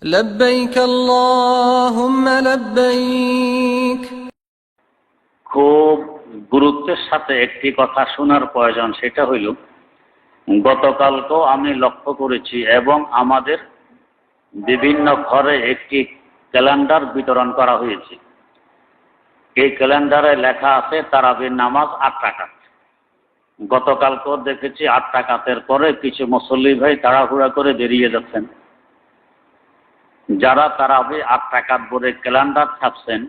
لبيك اللهم لبيك। খুব গুরুত্বের সাথে একটি কথা শোনার প্রয়োজন, সেটা হইল গতকালকেও আমি লক্ষ্য করেছি এবং আমাদের বিভিন্ন ঘরে একটি ক্যালেন্ডার বিতরণ করা হয়েছে। এই ক্যালেন্ডারে লেখা আছে তারাবির নামাজ 8 রাকাত। গতকালকেও দেখেছি 8 রাকাতের পরে কিছু মুসল্লি ভাই তাড়াহুড়া করে বেরিয়ে যাচ্ছেন। যারা তারাবি 8 রাকাত বলে ক্যালেন্ডার ছাপছেন,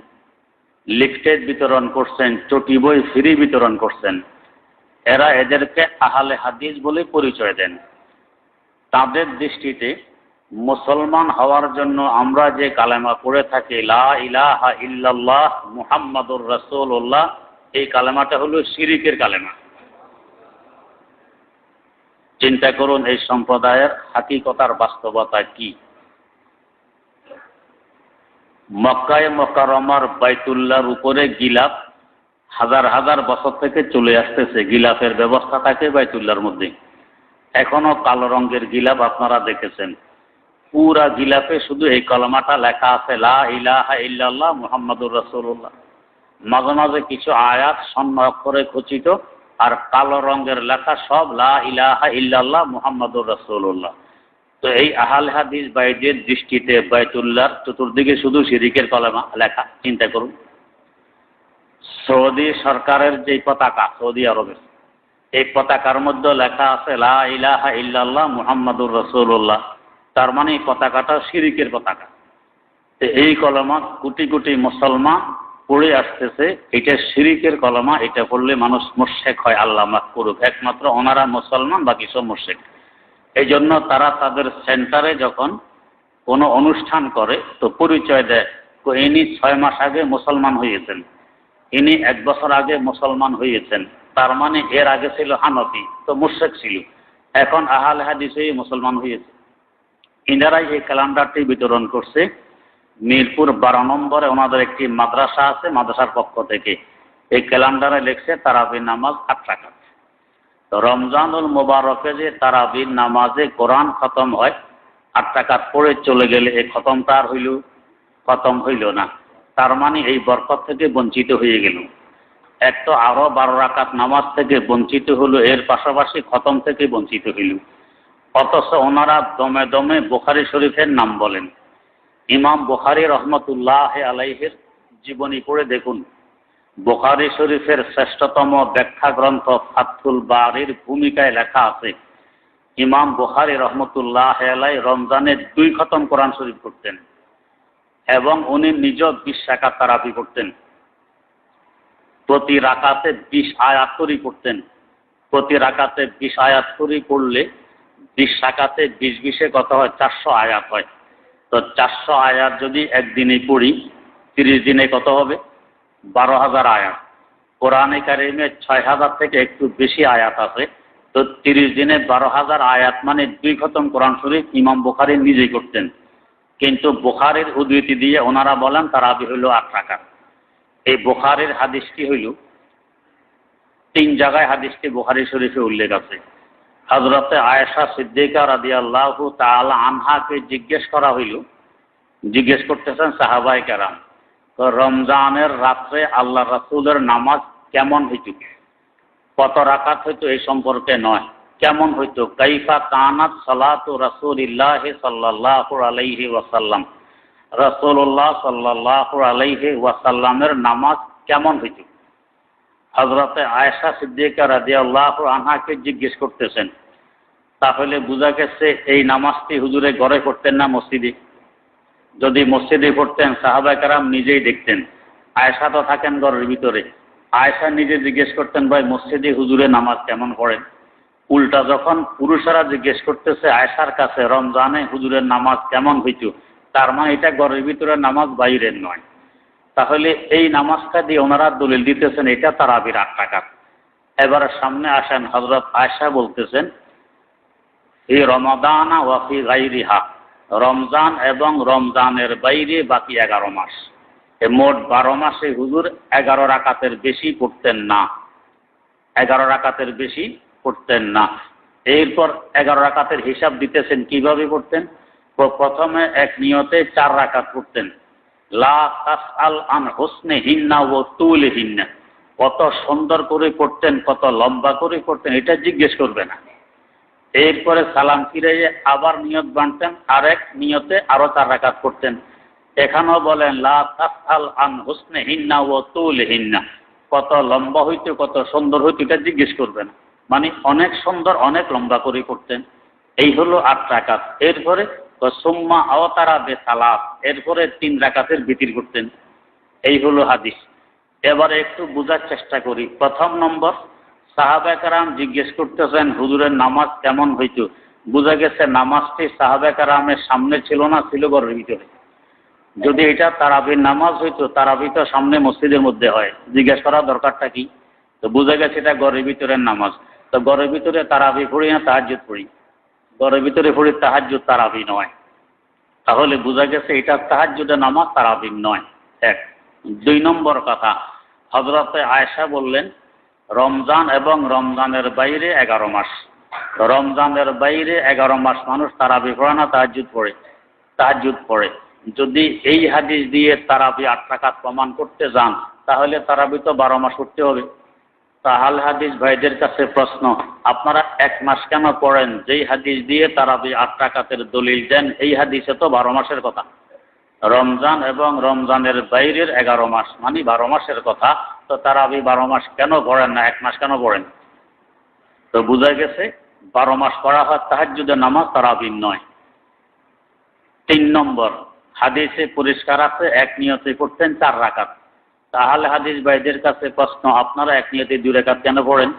লিফটেড বিতরণ করছেন, চটি বই ফ্রি বিতরণ করছেন, এরা এদেরকে আহলে হাদিস বলে পরিচয় দেন। তাদের দৃষ্টিতে মুসলমান হওয়ার জন্য আমরা যে কালেমা পড়ে থাকি লা ইলাহা ইল্লাল্লাহ মুহাম্মাদুর রাসূলুল্লাহ, এই কালেমাটা হলো শিরিকের কালেমা। চিন্তা করুন এই সম্প্রদায়ের হাকিকতার বাস্তবতা কি। মক্কায়ে মুকাররমার বাইতুল্লাহর উপরে গিলাফ হাজার হাজার বছর থেকে চলে আসতেছে। গিলাফের ব্যবস্থা থাকে বাইতুল্লাহর মধ্যে, এখনো কালো রঙের গিলাফ আপনারা দেখেছেন। পুরা গিলাফে শুধু এই কলমাটা লেখা আছে লা ইলাহা ইল্লাল্লাহ মুহাম্মাদুর রাসূলুল্লাহ। মাঝে মাঝে কিছু আয়াত স্বর্ণ অক্ষরে খচিত, আর কালো রঙের লেখা সব লা ইলাহা ইল্লাল্লাহ মুহাম্মাদুর রাসূলুল্লাহ। তো এই আহলে হাদিস ভাইদের দৃষ্টিতে বাইতুল্লাহর চতুর্দিকে শুধু শিরিকের কলেমা লেখা। চিন্তা করুন, সৌদি সরকারের যে পতাকা, সৌদি আরবের, এই পতাকার মধ্যে লেখা আছে লা ইলাহা ইল্লাল্লাহ মুহাম্মাদুর রাসূলুল্লাহ। তার মানে এই পতাকাটা শিরিকের পতাকা। তো এই কলেমা কোটি কোটি মুসলমান পড়ে আসতেছে, এটা শিরিকের কলেমা। এটা পড়লে মানুষ মুশরিক হয়, আল্লাহ মাফ করুক। একমাত্র ওনারা মুসলমান, বাকি সব মুশরিক। এই জন্য তারা তাদের সেন্টারে যখন কোনো অনুষ্ঠান করে তো পরিচয় দেয়, ইনি 6 মাস আগে মুসলমান হয়েছেন, ইনি 1 বছর আগে মুসলমান হয়েছেন। তার মানে এর আগে ছিল হানফি, তো মুশরিক ছিল, এখন আহলে হাদিস হয়ে মুসলমান হয়েছে। ইনারাই এই ক্যালেন্ডারটি বিতরণ করছে। মিরপুর 12 নম্বরে ওনাদের একটি মাদ্রাসা আছে, মাদ্রাসার পক্ষ থেকে এই ক্যালেন্ডারে লিখছে তারাবির নামাজ 8 রাকাত। তো রমজানুল মুবারকে যে তারাবির নামাজে কোরআন খতম হয়, 8 রাকাত পড়ে চলে গেলে এই খতমটা আর খতম হইল না। তার মানে এই বরকত থেকে বঞ্চিত হয়ে গেল। এক তো আরো 12 রাকাত নামাজ থেকে বঞ্চিত হলো, এর পাশাপাশি খতম থেকে বঞ্চিত হইল। অথচ ওনারা দমে দমে বুখারী শরীফের নাম বলেন। ইমাম বুখারী রহমতুল্লাহ আলাইহির জীবনী পড়ে দেখুন। বুখারী শরীফের শ্রেষ্ঠতম ব্যাখ্যা গ্রন্থ ফাতহুল বারির ভূমিকায় লেখা আছে, ইমাম বুখারী রহমতুল্লাহ আলাইহি রমজানে 2 খতম কোরআন শরীফ করতেন এবং উনি নিজ 20 রাকাত তারাবি করতেন। প্রতি রাকাতে 20 আয়াত করে করতেন। প্রতি রাকাতে 20 আয়াত করে করলে 20 রাকাতে 20 কত হয়? 400 আয়াত হয়। তো 400 আয়াত যদি একদিনে পড়ি, 30 দিনে কত হবে? 12,000 আয়াত। কোরআনে কারিমে 6,000 থেকে একটু বেশি আয়াত আছে। তো 30 দিনে 12,000 আয়াত মানে 2 খতম কোরআন শরীফ ইমাম বুখারী নিজেই করতেন। কিন্তু বুখারীর উদ্ধৃতি দিয়ে ওনারা বলেন তারাবি হইল 8 রাকাত। এই বুখারীর হাদিসটি হইল 3 জায়গায় হাদিসটি বুখারী শরীফে উল্লেখ আছে। হযরতে আয়েশা সিদ্দিকা রাদিয়াল্লাহু তাআলা আনহাকে জিজ্ঞেস করা হইল, জিজ্ঞেস করতেছেন সাহাবায়ে কেরাম, তো রমজানের রাত্রে আল্লাহ রাসূলের নামাজ কেমন হইত, কত রাকাত হইতো এই সম্পর্কে নয়, কেমন হইতো? কাইফা কানাত সালাতু রাসূলিল্লাহ সাল্লাল্লাহু আলাইহি ওয়াসাল্লাম, রাসূলুল্লাহ সাল্লাল্লাহু আলাইহি ওয়াসাল্লামের নামাজ কেমন হইত? হযরতে আয়েশা সিদ্দিকা রাদিয়াল্লাহু আনহাকে জিজ্ঞেস করতেছেন। তাহলে বোঝা গেছে এই নামাজটি হুজুরে ঘরে পড়তেন না মসজিদে? যদি মসজিদে পড়তেন সাহাবায়ে কেরাম নিজেই দেখতেন। আয়েশা তো থাকেন ঘরের ভিতরে, আয়েশা নিজে জিজ্ঞেস করতেন, ভাই মসজিদে হুজুরে নামাজ কেমন পড়েন? উল্টা যখন পুরুষেরা জিজ্ঞেস করতেছে আয়েশার কাছে রমজানে হুজুরের নামাজ কেমন হইত, তার মানে এটা ঘরের ভিতরে নামাজ, বাইরের নয়। তাহলে এই নামাজটা দিয়ে ওনারা দলিল দিতেছেন এটা তারাবির 8 রাকাত। এবার সামনে আসেন, হযরত আয়েশা বলতেছেন এই রমাদানা ওয়া ফি গায়রিহা, রমজান এবং রমজানের বাইরে বাকি 11 মাস, মোট 12 মাসে হুজুর 11 রাকাতের বেশি পড়তেন না, 11 রাকাতের বেশি পড়তেন না। এরপর 11 রাকাতের হিসাব দিতেছেন কিভাবে পড়তেন? প্রথমে এক নিয়তে 4 রাকাত পড়তেন। লা তাসআল আন হুসনিহিন্না ওয়া তুলিহিন্না, কত সুন্দর করে পড়তেন, কত লম্বা করে পড়তেন, এটা জিজ্ঞেস করবে না। এরপরে সালাম ফিরিয়ে আবার নিয়ত বাঁধতেন, আরেক নিয়তে আরো 4 রাকাত পড়তেন। এখানেও বলেন লা তাসআল আন হুসনিহিন্না ওয়া তুলিহিন্না, কত লম্বা হইতে কত সুন্দর হইতে এটা জিজ্ঞেস করবে না, মানে অনেক সুন্দর অনেক লম্বা করে পড়তেন। এই হলো 8 রাকাত। এরপরে সুম্মা আওতারা বিসালাত, এরপরে 3 রাকাতের বিতির করতেন। এই হলো হাদিস। এবারে একটু বোঝার চেষ্টা করি। প্রথম নম্বর, সাহাবায়ে কেরাম জিজ্ঞেস করতেছেন হুজুরের নামাজ কেমন হইতো। বোঝা গেছে নামাজটি সাহাবায়ে কেরামের সামনে ছিল না, ছিল ঘরের ভিতরে। যদি এটা তারাবির নামাজ হইতো, তারাবি তো সামনে মসজিদের মধ্যে হয়, জিজ্ঞেস করার দরকারটা কি? তো বোঝা গেছে এটা ঘরের ভিতরের নামাজ। তো ঘরের ভিতরে তারাবি পড়ি না তাহাজ্জুদ পড়ি? ঘরের ভিতরে পড়ি তাহাজ্জুদ, তারাবি নয়। তাহলে বোঝা গেছে এটা তাহাজ্জুদের নামাজ, তারাবি নয়। 1। 2 নম্বর কথা, হযরতে আয়েশা বললেন রমজান এবং রমজানের বাইরে 11 মাস, রমজানের বাইরে 11 মাস মানুষ তারাবি পড়ে না, তাহাজ্জুদ পড়ে, তাহাজ্জুদ পড়ে। যদি এই হাদিস দিয়ে তারাবি 8 রাকাত প্রমাণ করতে যান, তাহলে তারাবি তো 12 মাস পড়তে হবে। তাহলে হাদিস ভাইদের কাছে প্রশ্ন, আপনারা 1 মাস কেন পড়েন? যেই হাদিস দিয়ে তারাবি 8 রাকাতের দলিল দেন, এই হাদিসে তো 12 মাসের কথা। রমজান এবং রমজানের বাইরের 11 মাস মানে 12 মাসের কথা। তো তারাবি 12 মাস কেন পড়েন না, 1 মাস কেন পড়েন? তো বোঝা গেছে 12 মাস পড়া হয় তাহাজ্জুদের নামাজ, তারাবি নয়। 3 নম্বর, হাদিসে পরিষ্কার আছে এক নিয়তে পড়তেন 4 রাকাত। তাহলে হাদিস ভাইদের কাছে প্রশ্ন, আপনারা এক নিয়তে 2 রাকাত কেন পড়েন?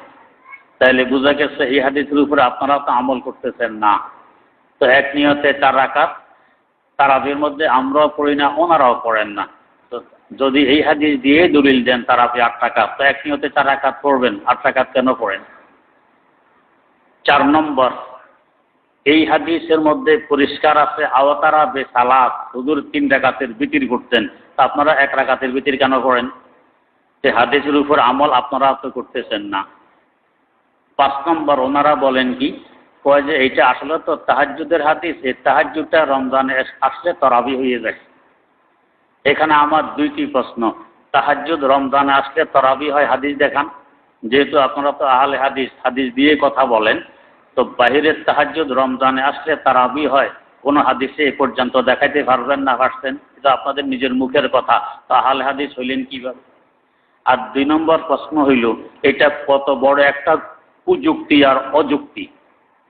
তাহলে বোঝা গেছে এই হাদিসের উপরে আপনারা তো আমল করতেছেন না। তো এক নিয়তে 4 রাকাত তারাবির মধ্যে আমরাও পড়ি না, ওনারাও পড়েন না। তো যদি এই হাদিস দিয়ে দলিল দেন তারাবি 8 রাকাত, তো এক নিয়তে 4 রাকাত পড়বেন, 8 রাকাত কেন পড়েন? 4 নম্বর, এই হাদিসের মধ্যে পরিষ্কার আছে আওতারা বিসালাত, হুজুর 3 রাকাতের বিতির করতেন। তা আপনারা 1 রাকাতের বিতির কেন করেন? এই হাদিসের উপর আমল আপনারা তো করতেছেন না। 5 নম্বর, ওনারা বলেন কি, কয় যে এইটা আসলে তো তাহাজ্জুদের হাদিস, এই তাহাজ্জুদটা রমজানে আসলে তারাবি হয়ে যায়। এখানে আমার 2টি প্রশ্ন, তাহাজ্জুদ রমজানে আসলে তারাবি হয় হাদিস দেখান। যেহেতু আপনারা তো আহলে হাদিস, হাদিস দিয়ে কথা বলেন, তো বাহিরের তাহাজ্জুদ রমজানে আসলে তারাবি হয় কোন হাদিসে এ পর্যন্ত দেখাইতে পারবেন না, পারছেন? এটা আপনাদের নিজের মুখের কথা, তো আহলে হাদিস হইলেন কিভাবে? আর 2 নম্বর প্রশ্ন হইল, এটা কত বড় একটা কুযুক্তি আর অযুক্তি।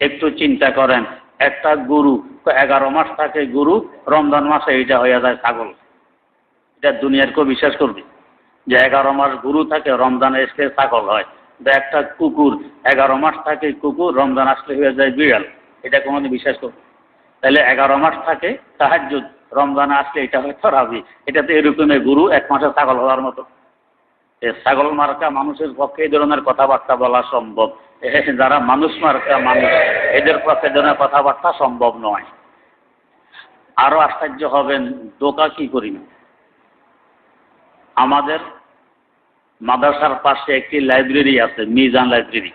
একটু চিন্তা করেন, একটা গরু 11 মাস থাকে, গরু রমজান মাসে এটা হয়ে যায় ছাগল। এটা দুনিয়ার কেউ বিশ্বাস করবে যে 11 মাস গরু থাকে, রমজানে এসে ছাগল হয়? একটা কুকুর 11 মাস থাকে, কুকুর রমজান আসলে হয়ে যায় বিড়াল। এটা কোনোদিন বিশ্বাস করবে? তাহলে 11 মাস থাকে তাহাজ্জুদ, রমজানে আসলে এটা হয় তারাবি। এটা তো এরকমের গরু 1 মাসে ছাগল হওয়ার মতো। ছাগল মার্কা মানুষের পক্ষে এই ধরনের কথাবার্তা বলা সম্ভব? যারা মানুষ মার্কা মানুষ, এদের পক্ষে এই ধরনের কথাবার্তা সম্ভব নয়। আরো আশ্চর্য হবেন, দোকা কি করি না। আমাদের মাদ্রাসার পাশে একটি লাইব্রেরি আছে, মিজান লাইব্রেরি।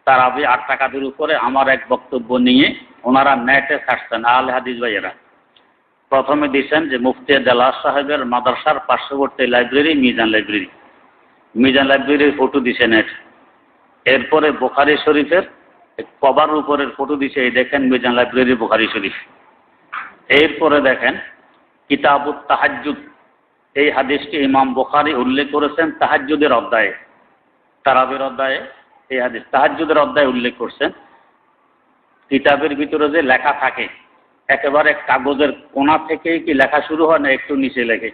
তারাবি 8 রাকাতের উপরে আমার এক বক্তব্য নিয়ে ওনারা নেটে ছাড়ছেন, আহলে হাদিস ভাইয়েরা। প্রথমে দিচ্ছেন যে মুফতি দেলাওয়ার সাহেবের মাদ্রাসার পার্শ্ববর্তী লাইব্রেরি মিজান লাইব্রেরি, মিজান লাইব্রেরির ফটো দিছে নেট। এরপরে বুখারী শরীফের কভার উপরের ফটো দিছে, এই দেখেন মিজান লাইব্রেরি বুখারী শরীফ। এরপরে দেখেন কিতাবুত তাহাজ্জুদ, এই হাদিসটি ইমাম বুখারী উল্লেখ করেছেন তাহাজ্জুদের অধ্যায়ে, তারাবির অধ্যায়ে এই হাদিস তাহাজ্জুদের অধ্যায়ে উল্লেখ করছেন। কিতাবের ভিতরে যে লেখা থাকে, একেবারে কাগজের কোণা থেকেই কি লেখা শুরু হয় না একটু নিচে লেখে,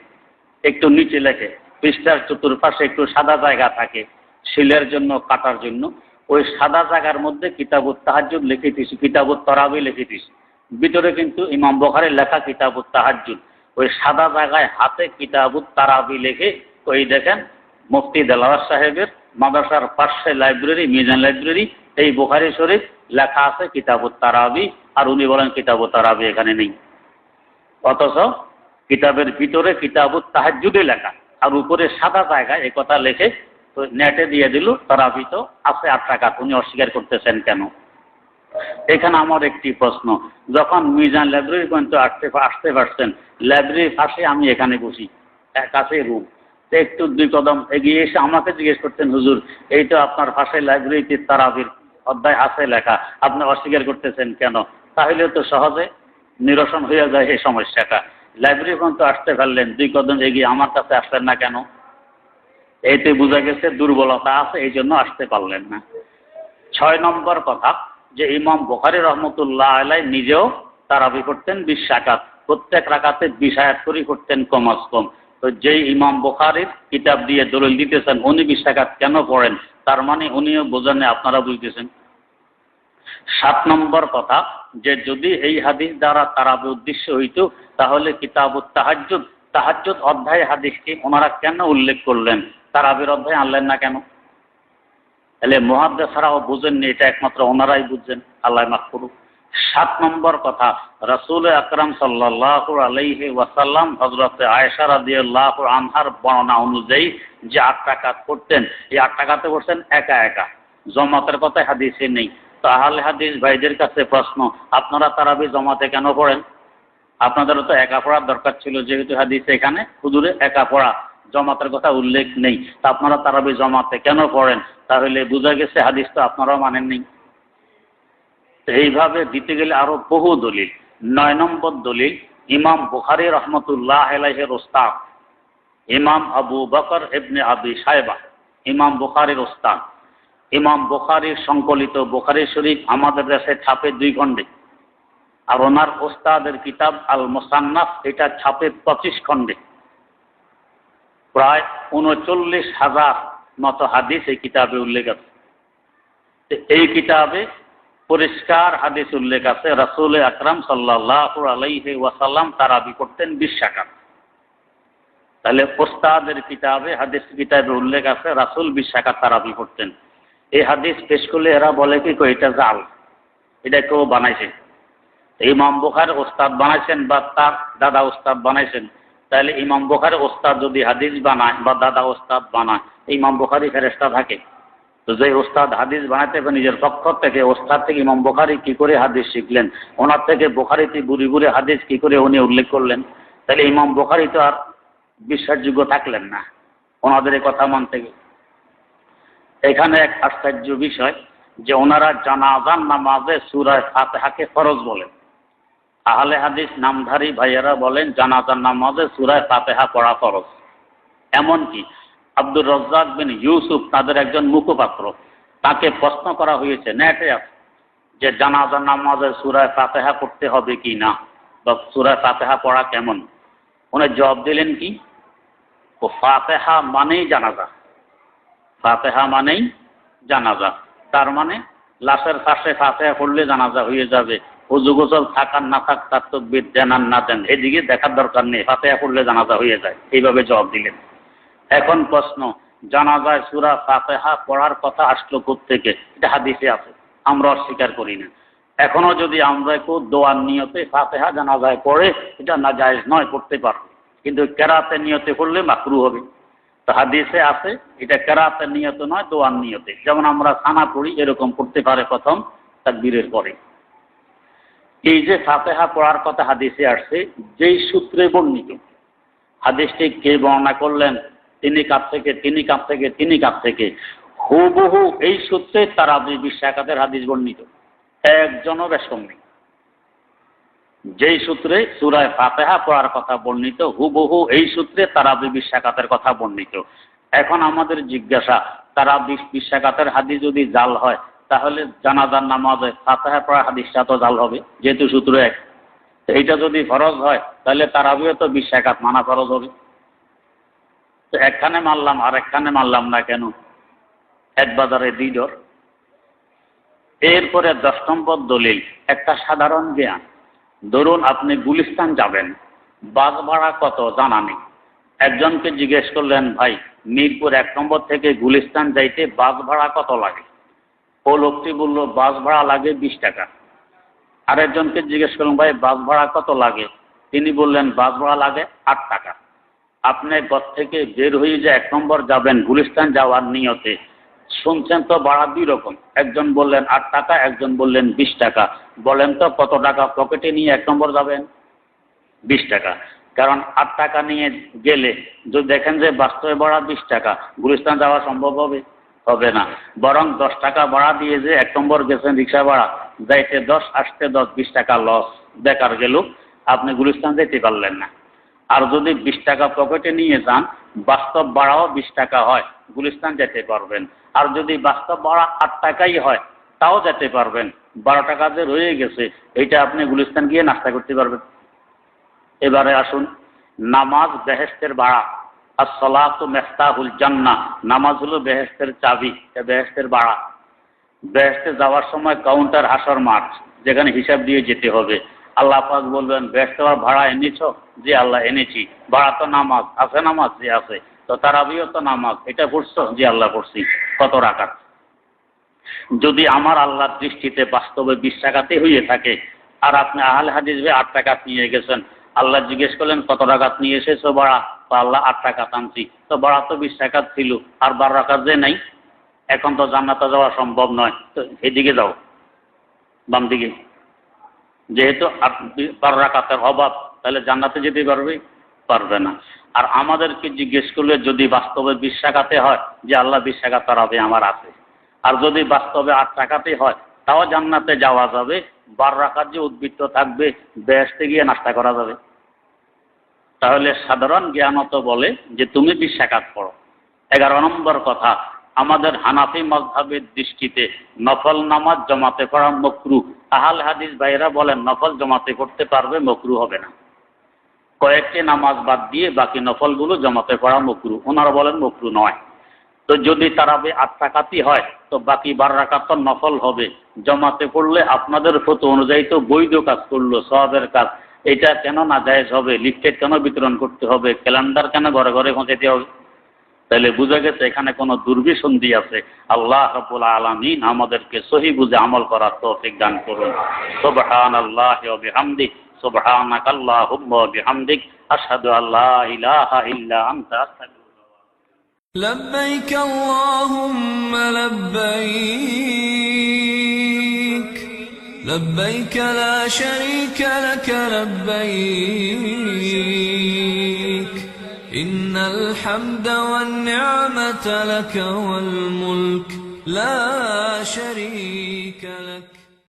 একটু নিচে লেখে, পৃষ্ঠার চতুর্পাশে একটু সাদা জায়গা থাকে শিলের জন্য, কাটার জন্য। ওই সাদা জায়গার মধ্যে কিতাবুত তাহাজ্জুদ লিখে দিয়েছি, কিতাবুত তারাবি লিখে দিয়েছি। ভিতরে কিন্তু ইমাম বুখারীর লেখা কিতাবুত তাহাজ্জুদ, ওই সাদা জায়গায় হাতে কিতাবুত তারাবি লিখে। ওই দেখেন মুফতি দেলাওয়ার সাহেবের মাদ্রাসার পাশে লাইব্রেরি মিজান লাইব্রেরি, এই বুখারী শরীফ লেখা আছে কিতাবুত তারাবি, আর উনি বলেন কিতাবুত তারাবি এখানে নেই। অথচ কিতাবের ভিতরে কিতাবুত তাহাজ্জুদে লেখা, আর উপরে সাদা জায়গায় এই কথা লেখে তো নেটে দিয়ে দিল তারাবি তো আছে 8 রাকাত। উনি অস্বীকার করতেছেন কেন? এখানে আমার একটি প্রশ্ন, যখন মিজান লাইব্রেরি পর্যন্ত আসতে পারছেন, লাইব্রেরির পাশে আমি এখানে বসি, কাছে রুম, একটু 2 কদম এগিয়ে এসে আমাকে জিজ্ঞেস করতেন, হুজুর এই তো আপনার পাশে লাইব্রেরিতে তারাবির অধ্যায় আছে লেখা, আপনি অস্বীকার করতেছেন কেন? তাহলে তো সহজে নিরসন হয়ে যায় এই সমস্যাটা। লাইব্রেরি পর্যন্ত আসতে পারলেন, 2 কদম এগিয়ে আমার কাছে আসলেন না কেন? এইতে বোঝা গেছে দুর্বলতা আছে, এই জন্য আসতে পারলেন না। 6 নম্বর কথা, যে ইমাম বুখারী রহমতুল্লাহ আলাই নিজেও তারাবি করতেন 20 রাকাত, প্রত্যেক রাকাতে 20 আয়াত করে করতেন কমাস কম। তো যেই ইমাম বুখারীর কিতাব দিয়ে দলিল দিতেছেন উনি 20 রাকাত কেন পড়েন, তার মানে উনিও বোঝেন না, আপনারা বুঝতেছেন। 7 নম্বর কথা, যে যদি এই হাদিস দ্বারা তারাবি উদ্দেশ্য হইত, তাহলে কিতাবুত তাহাজ্জুদ, তাহাজ্জুদ অধ্যায় হাদিসকে ওনারা কেন উল্লেখ করলেন, তারাবির অধ্যায় আনলেন না কেন? তাহলে মুহাদ্দিসরাও বুঝেননি, এটা একমাত্র ওনারাই বুঝছেন, আল্লাহ মাফ করুক। 7 নম্বর কথা, রাসূল আকরাম সাল্লাল্লাহু আলাইহি ওয়াসাল্লাম হযরত আয়েশা রাদিয়াল্লাহু আনহার বর্ণনা অনুযায়ী যে 8 রাকাত করতেন, এই 8 রাকাতে করতেন একা একা, জমাতের কথা হাদিসে নেই। তো আহলে হাদিস ভাইদের কাছে প্রশ্ন, আপনারা তারাবি জমাতে কেন পড়েন? আপনাদেরও তো একা পড়ার দরকার ছিল, যেহেতু হাদিসে এখানে হুজুরে একা পড়া, জমাতের কথা উল্লেখ নেই, তা আপনারা তারাবি জমাতে কেন পড়েন? তাহলে বোঝা গেছে হাদিস তো আপনারাও মানেননি। এইভাবে দিতে গেলে আরো বহু দলিল। 9 নম্বর দলিল, ইমাম বুখারী রহমতুল্লাহ আলাইহির ওস্তাদ ইমাম আবু বকর ইবনে আবি শায়বা, ইমাম বুখারীর ওস্তাদ। ইমাম বুখারীর সংকলিত বুখারী শরীফ আমাদের দেশে ছাপে 2 খণ্ডে, আর ওনার ওস্তাদের কিতাব আল মুসান্নাফ, এটা ছাপে 25 খণ্ডে, প্রায় 39,000 মতো হাদিস এই কিতাবে উল্লেখ আছে। এই কিতাবে পরিষ্কার হাদিস উল্লেখ আছে, রাসূল আকরাম সাল্লাল্লাহু আলাইহি ওয়াসাল্লাম তারাবি করতেন 20 রাকাত। তাহলে ওস্তাদের কিতাবে, হাদিস কিতাবে উল্লেখ আছে রাসূল 20 রাকাত তারাবি করতেন। এই হাদিস পেশ করলে এরা বলে কি এটা জাল, এটা কেউ বানাইছে, ইমাম বুখারীর ওস্তাদ বানাইছেন বা তার দাদা ওস্তাদ বানাইছেন। তাহলে ইমাম বুখারীর ওস্তাদ যদি হাদিস বানায় বা দাদা ওস্তাদ বানায়, ইমাম বুখারী ফেরেশতা থাকে। তো যে ওস্তাদ হাদিস বানাতে হবে নিজের পক্ষ থেকে, ওস্তাদ থেকে ইমাম বুখারী কি করে হাদিস শিখলেন, ওনার থেকে বুখারীতে বুড়ি বুড়ি হাদিস কি করে উনি উল্লেখ করলেন? তাহলে ইমাম বুখারী তো আর বিশ্বাসযোগ্য থাকলেন না ওনাদের এই কথা মানতে গেলে। এখানে এক আশ্চর্য বিষয়, যে ওনারা জানাজার নামাজে সূরা ফাতিহাকে ফরজ বলেন। আহলে হাদিস নামধারী ভাইয়েরা বলেন জানাজার নামাজে সূরা ফাতিহা পড়া ফরজ। এমনকি আব্দুর রাজ্জাক বিন ইউসুফ তাদের একজন মুখপাত্র, তাকে প্রশ্ন করা হয়েছে নেটে যে জানাজার নামাজে সূরা ফাতিহা পড়তে হবে কি না, বা সূরা ফাতিহা পড়া কেমন? উনি জবাব দিলেন কি, ও ফাতিহা মানেই জানাজা, ফাতিহা মানেই জানাজা। তার মানে লাশের পাশে ফাতিহা পড়লে জানাজা হয়ে যাবে, ওযু গোসল থাকার না থাক তার তো দেন আর না দেন এদিকে দেখার দরকার নেই, ফাতিহা পড়লে জানাজা হয়ে যায়, এইভাবে জবাব দিলেন। এখন প্রশ্ন, জানাজায় সূরা ফাতিহা পড়ার কথা আসলো কোত্থেকে? এটা হাদিসে আছে, আমরা অস্বীকার করি না। এখনো যদি আমরা কেউ দোয়ার নিয়তে ফাতিহা জানাজায় পড়ে, এটা নাজায়েজ নয়, পড়তে পারো, কিন্তু কেরাতের নিয়তে পড়লে মাকরুহ হবে। তো হাদিসে আছে এটা কেরাতের নিয়ত নয়, দোয়ার নিয়তে। যেমন আমরা সানা পড়ি এরকম পড়তে পারে প্রথম তাকবীরের পরে। এই যে ফাতিহা পড়ার কথা হাদিসে আসছে, যেই সূত্রে বর্ণিত, হাদিসটি কে বর্ণনা করলেন, তিনি কাছ থেকে, তিনি কাছ থেকে, তিনি কাছ থেকে, হুবহু এই সূত্রে তারাবি 20 রাকাতের হাদিস বর্ণিত, একজনও বেশম নেই। যেই সূত্রে সূরা ফাতিহা পড়ার কথা বর্ণিত, হুবহু এই সূত্রে তারাবি 20 রাকাতের কথা বর্ণিত। এখন আমাদের জিজ্ঞাসা, তারাবি 20 রাকাতের হাদিস যদি জাল হয়, তাহলে জানাজার নামাজে ফাতিহা পড়া হাদিসটা তো জাল হবে, যেহেতু সূত্র এক। এইটা যদি ফরজ হয়, তাহলে তারাবিও তো 20 রাকাত মানা ফরজ হবে। তো একখানে মানলাম আর একখানে মানলাম না কেন? এক বাজারে 2 দর। এরপরে 10 নম্বর দলিল, একটা সাধারণ জ্ঞান। ধরুন আপনি গুলিস্তান যাবেন, বাস ভাড়া কত জানা নেই। একজনকে জিজ্ঞেস করলেন, ভাই মিরপুর 1 নম্বর থেকে গুলিস্তান যাইতে বাস ভাড়া কত লাগে? ও লোকটি বলল বাস ভাড়া লাগে 20 টাকা। আরেকজনকে জিজ্ঞেস করলেন, ভাই বাস ভাড়া কত লাগে? তিনি বললেন বাস ভাড়া লাগে 8 টাকা। আপনি ঘর থেকে বের হয়ে যে 1 নম্বর যাবেন গুলিস্তান যাওয়ার নিয়তে, শুনছেন তো ভাড়া দুই রকম, একজন বললেন 8 টাকা, একজন বললেন 20 টাকা। বলেন তো কত টাকা পকেটে নিয়ে 1 নম্বর যাবেন? 20 টাকা। কারণ 8 টাকা নিয়ে গেলে যদি দেখেন যে বাস্তবে ভাড়া 20 টাকা, গুলিস্তান যাওয়া সম্ভব হবে না। বরং 10 টাকা ভাড়া দিয়ে যে 1 নম্বর গেছেন রিক্সা ভাড়া, যাইতে 10 আসতে 10, 20 টাকা লস, বেকার গেল, আপনি গুলিস্তান যেতে পারলেন না। আর যদি 20 টাকা পকেটে নিয়ে যান, বাস্তব ভাড়াও 20 টাকা হয়, গুলিস্তান যেতে পারবেন। আর যদি বাস্তব ভাড়া 8 টাকাই হয়, তাও যেতে পারবেন। 12 টাকা যে রয়ে গেছে, এইটা আপনি গুলিস্তান গিয়ে নাস্তা করতে পারবেন। এবারে আসুন, নামাজ বেহেশতের ভাড়া। as-সালাতু মিফতাহুল জান্নাহ, নামাজ হলো বেহেশতের চাবি, বেহেশতের ভাড়া। বেহেশতে যাওয়ার সময় কাউন্টার হাসর মাঠ, যেখানে হিসাব দিয়ে যেতে হবে। আল্লাহ পাক বলবেন, বেহেশতের ভাড়া এনেছো? জি আল্লাহ এনেছি। ভাড়া তো নামাজ আছে? নামাজ জি আছে। তো তারাবিও তো নামাজ, এটা পড়ছো? জি আল্লাহ পড়ছি। কত রাকাত? যদি আমার আল্লাহর দৃষ্টিতে বাস্তবে 20 টাকাতে হয়ে থাকে, আর আপনি আহলে হাদিস 8 টাকা নিয়ে গেছেন, আল্লাহ জিজ্ঞেস করলেন কত রাকাত নিয়ে এসেছো ভাড়া? তো আল্লাহ 8 টাকা আনছি। তো ভাড়া তো 20 টাকা ছিল, আর 12 রাকাত যে নাই, এখন তো জান্নাতে যাওয়া সম্ভব নয়, তো এদিকে যাও, বাম দিকে। যেহেতু 12 রাকাতের অভাব, তাহলে জান্নাতে যেতে পারবে না। আর আমাদেরকে জিজ্ঞেস করলে যদি বাস্তবে 20 টাকাতে হয়, যে আল্লাহ 20 টাকা তারাবে আমার আছে। আর যদি বাস্তবে 8 টাকাতে হয়, তাও জান্নাতে যাওয়া যাবে। 12 রাকাত যে উদ্বৃত্ত থাকবে, বেহেশতে গিয়ে নাস্তা করা যাবে। তাহলে সাধারণ জ্ঞানত বলে যে তুমি 20 রাকাত পড়ো। 11 নম্বর কথা, আমাদের হানাফি মাযহাবের দৃষ্টিতে নফল নামাজ জমাতে পড়া মাকরুহ। আহলে হাদিস ভাইরা বলেন নফল জমাতে পড়তে পারবে, মাকরুহ হবে না। কয়েকটি নামাজ বাদ দিয়ে বাকি নফলগুলো জমাতে পড়া মাকরুহ, ওনারা বলেন মাকরুহ নয়। তো যদি তারাবি 8 রাকাতই হয়, তো বাকি 12 রাকাত তো নফল হবে। জমাতে পড়লে আপনাদের ফতোয়া অনুযায়ী তো বৈধ কাজ করলো, সওয়াবের কাজ। এটা কেন নাজায়েজ হবে? লিফলেট কেন বিতরণ করতে হবে? ক্যালেন্ডার কেন ঘরে ঘরে পৌঁছাতে হবে? তাহলে বুঝা গেছে এখানে কোনো দুর্বিসন্ধি আছে। আল্লাহ রাব্বুল আলামিন আমাদেরকে সহি বুঝে আমল করার তৌফিক দান করুন। সুবহানাল্লাহি ওয়া বিহামদিহি, সুবহানাকাল্লাহুম্মা ওয়া বিহামদিক, আশহাদু আল্লা ইলাহা ইল্লা আনতা, আস্তাগফিরুকা। لبيك اللهم لبيك، لبيك لا شريك لك لبيك، إن الحمد والنعمة لك والملك لا شريك لك.